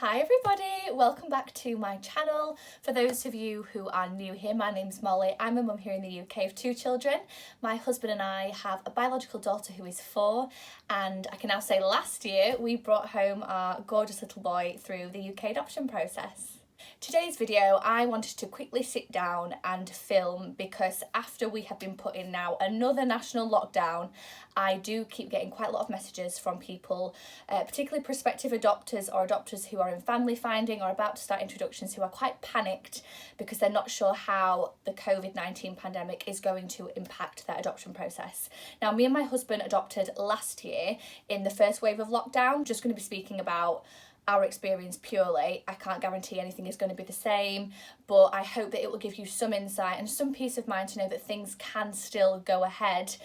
Hi everybody, welcome back to my channel. For those of you who are new here, my name's Molly. I'm a mum here in the UK of 2 children. My husband and I have a biological daughter who is 4, and I can now say last year we brought home our gorgeous little boy through the UK adoption process. Today's video I wanted to quickly sit down and film because after we have been put in now another national lockdown, I do keep getting quite a lot of messages from people, particularly prospective adopters or adopters who are in family finding or about to start introductions, who are quite panicked because they're not sure how the COVID-19 pandemic is going to impact their adoption process. Now, me and my husband adopted last year in the first wave of lockdown. Just going to be speaking about our experience purely. I can't guarantee anything is going to be the same, but I hope that it will give you some insight and some peace of mind to know that things can still go ahead,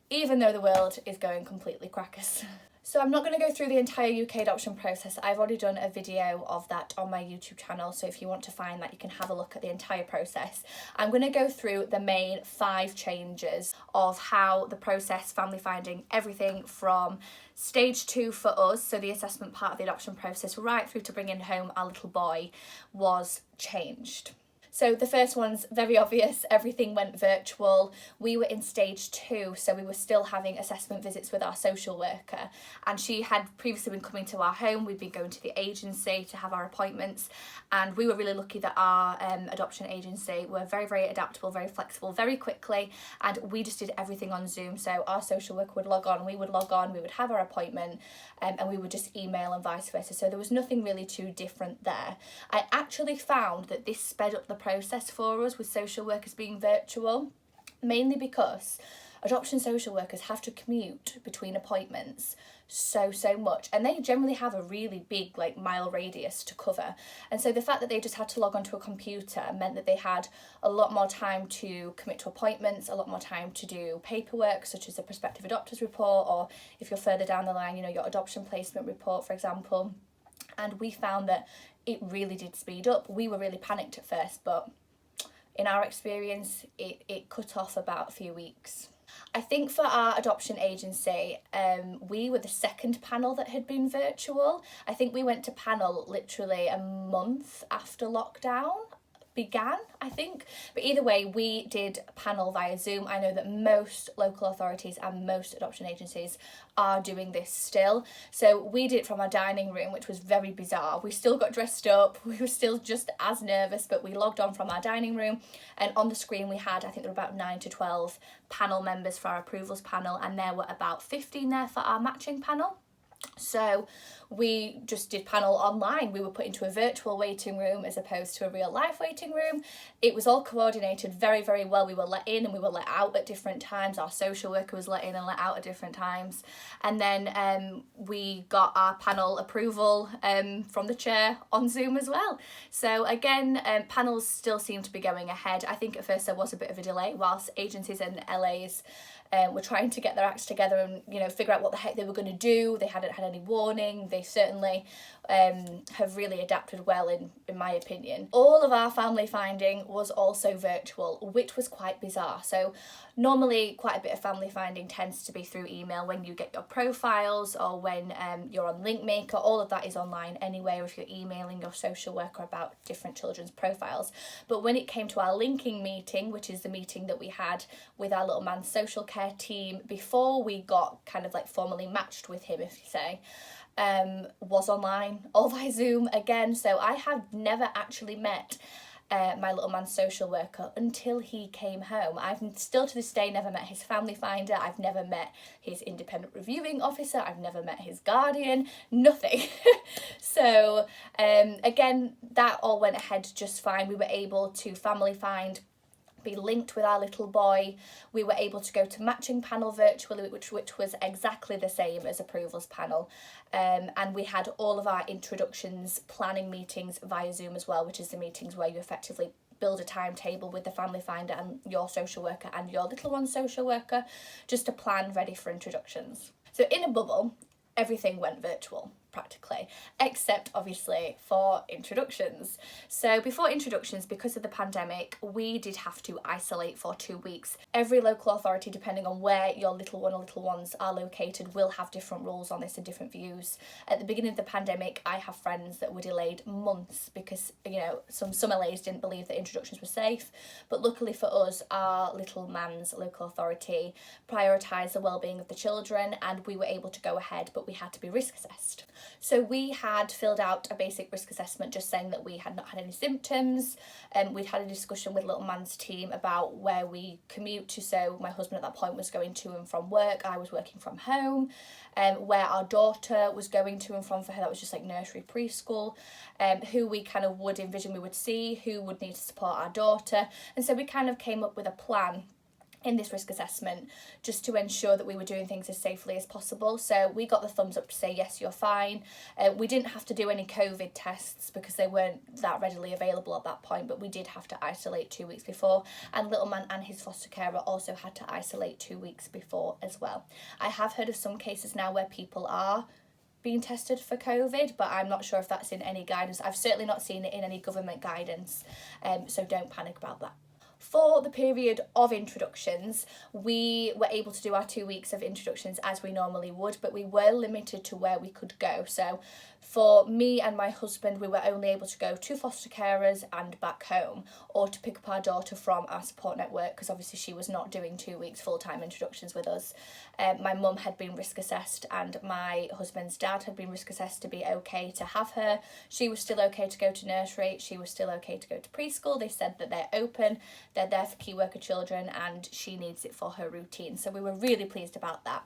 even though the world is going completely crackers. So I'm not going to go through the entire UK adoption process. I've already done a video of that on my YouTube channel, so if you want to find that, you can have a look at the entire process. I'm going to go through the main 5 changes of how the process, family finding, everything from stage 2 for us, so the assessment part of the adoption process, right through to bringing home our little boy, was changed. So the first one's very obvious, everything went virtual. We were in stage 2, so we were still having assessment visits with our social worker, and she had previously been coming to our home. We'd been going to the agency to have our appointments, and we were really lucky that our adoption agency were very, very adaptable, very flexible, very quickly, and we just did everything on Zoom. So our social worker would log on, we would log on, we would have our appointment, and we would just email and vice versa. So there was nothing really too different there. I actually found that this sped up the process for us with social workers being virtual, mainly because adoption social workers have to commute between appointments so much, and they generally have a really big mile radius to cover, and so the fact that they just had to log onto a computer meant that they had a lot more time to commit to appointments, a lot more time to do paperwork such as a prospective adopters report, or if you're further down the line, your adoption placement report, for example. And we found that it really did speed up. We were really panicked at first, but in our experience, it cut off about a few weeks. I think for our adoption agency, we were the second panel that had been virtual. I think we went to panel literally a month after lockdown began, I think. But either way, we did panel via Zoom. I know that most local authorities and most adoption agencies are doing this still. So we did it from our dining room, which was very bizarre. We still got dressed up, we were still just as nervous, but we logged on from our dining room, and on the screen we had, I think there were about 9 to 12 panel members for our approvals panel, and there were about 15 there for our matching panel. So we just did panel online. We were put into a virtual waiting room as opposed to a real life waiting room. It was all coordinated very, very well. We were let in and we were let out at different times. Our social worker was let in and let out at different times. And then we got our panel approval from the chair on Zoom as well. So again, panels still seem to be going ahead. I think at first there was a bit of a delay whilst agencies and LAs were trying to get their acts together and figure out what the heck they were going to do. They hadn't had any warning. They certainly have really adapted well, in my opinion. All of our family finding was also virtual, which was quite bizarre. So normally quite a bit of family finding tends to be through email when you get your profiles, or when you're on LinkMaker. All of that is online anyway, or if you're emailing your social worker about different children's profiles. But when it came to our linking meeting, which is the meeting that we had with our little man's social care team before we got kind of formally matched with him, if you say, was online, all via Zoom again. So I have never actually met my little man's social worker until he came home. I've still to this day never met his family finder. I've never met his independent reviewing officer. I've never met his guardian, nothing. So again, that all went ahead just fine. We were able to family find, be linked with our little boy. We were able to go to matching panel virtually, which was exactly the same as approvals panel, and we had all of our introductions planning meetings via Zoom as well, which is the meetings where you effectively build a timetable with the family finder and your social worker and your little one's social worker, just to plan ready for introductions. So in a bubble, everything went virtual. practically, except obviously for introductions. So before introductions, because of the pandemic, we did have to isolate for 2 weeks. Every local authority, depending on where your little one or little ones are located, will have different rules on this and different views. At the beginning of the pandemic, I have friends that were delayed months because, you know, some LAs didn't believe that introductions were safe. But luckily for us, our little man's local authority prioritised the well-being of the children, and we were able to go ahead, but we had to be risk assessed. So we had filled out a basic risk assessment just saying that we had not had any symptoms. We'd had a discussion with little man's team about where we commute to. So my husband at that point was going to and from work, I was working from home. Where our daughter was going to and from, for her that was just like nursery, preschool, who we kind of would envision we would see, who would need to support our daughter. And so we kind of came up with a plan in this risk assessment just to ensure that we were doing things as safely as possible. So we got the thumbs up to say, yes, you're fine. We didn't have to do any COVID tests because they weren't that readily available at that point, but we did have to isolate 2 weeks before, and little man and his foster carer also had to isolate 2 weeks before as well. I have heard of some cases now where people are being tested for COVID, but I'm not sure if that's in any guidance. I've certainly not seen it in any government guidance, so don't panic about that. For the period of introductions, we were able to do our 2 weeks of introductions as we normally would, but we were limited to where we could go. So for me and my husband, we were only able to go to foster carers and back home, or to pick up our daughter from our support network, because obviously she was not doing 2 weeks full-time introductions with us. My mum had been risk assessed and my husband's dad had been risk assessed to be okay to have her. She was still okay to go to nursery, she was still okay to go to preschool. They said that they're open, they're there for key worker children, and she needs it for her routine. So we were really pleased about that.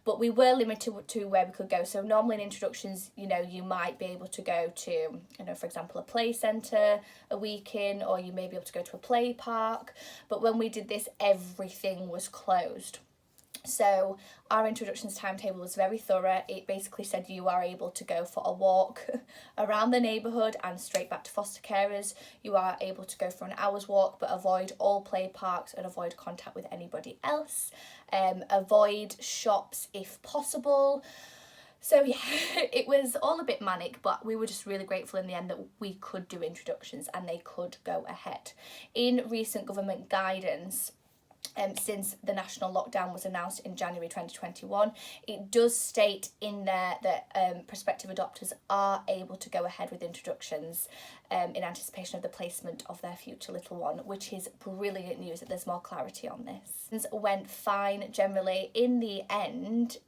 But we were limited to where we could go. So normally in introductions, you know, you might be able to go to, you know, for example, a play centre a week in, or you may be able to go to a play park. But when we did this, everything was closed. So our introductions timetable was very thorough. It basically said you are able to go for a walk around the neighbourhood and straight back to foster carers. You are able to go for an hour's walk, but avoid all play parks and avoid contact with anybody else. Avoid shops if possible. So yeah, it was all a bit manic, but we were just really grateful in the end that we could do introductions and they could go ahead. In recent government guidance, since the national lockdown was announced in January 2021, it does state in there that prospective adopters are able to go ahead with introductions in anticipation of the placement of their future little one, which is brilliant news that there's more clarity on this. Things went fine generally. In the end,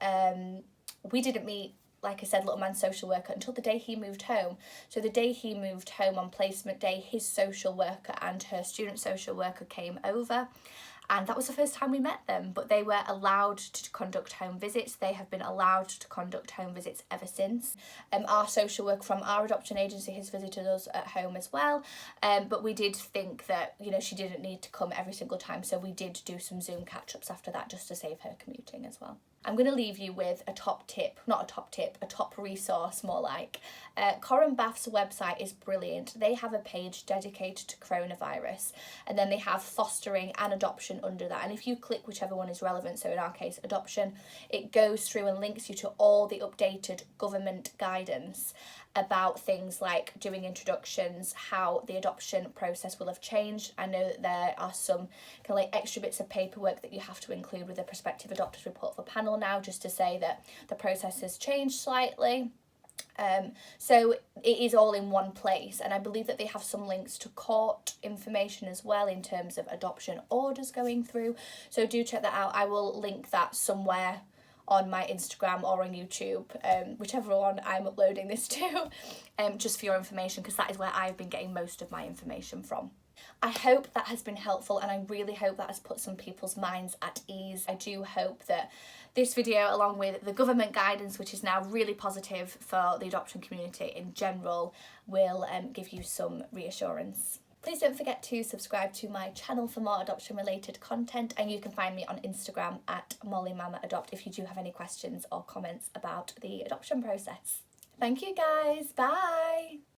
we didn't meet, like I said, little man's social worker until the day he moved home. So the day he moved home on placement day, his social worker and her student social worker came over. And that was the first time we met them, but they were allowed to conduct home visits. They have been allowed to conduct home visits ever since. Our social worker from our adoption agency has visited us at home as well, but we did think that, you know, she didn't need to come every single time, so we did do some Zoom catch-ups after that just to save her commuting as well. I'm going to leave you with a top tip, not a top tip, a top resource more like. Coram Bath's website is brilliant. They have a page dedicated to coronavirus, and then they have fostering and adoption under that. And if you click whichever one is relevant, so in our case adoption, it goes through and links you to all the updated government guidance about things like doing introductions, how the adoption process will have changed. I know that there are some kind of like extra bits of paperwork that you have to include with the prospective adopters report for panel now, just to say that the process has changed slightly. So it is all in one place, and I believe that they have some links to court information as well in terms of adoption orders going through, so do check that out. I will link that somewhere on my Instagram or on YouTube, whichever one I'm uploading this to, just for your information, because that is where I've been getting most of my information from. I hope that has been helpful, and I really hope that has put some people's minds at ease. I do hope that this video, along with the government guidance, which is now really positive for the adoption community in general, will give you some reassurance. Please don't forget to subscribe to my channel for more adoption related content, and you can find me on Instagram at MollyMamaAdopt if you do have any questions or comments about the adoption process. Thank you guys, bye!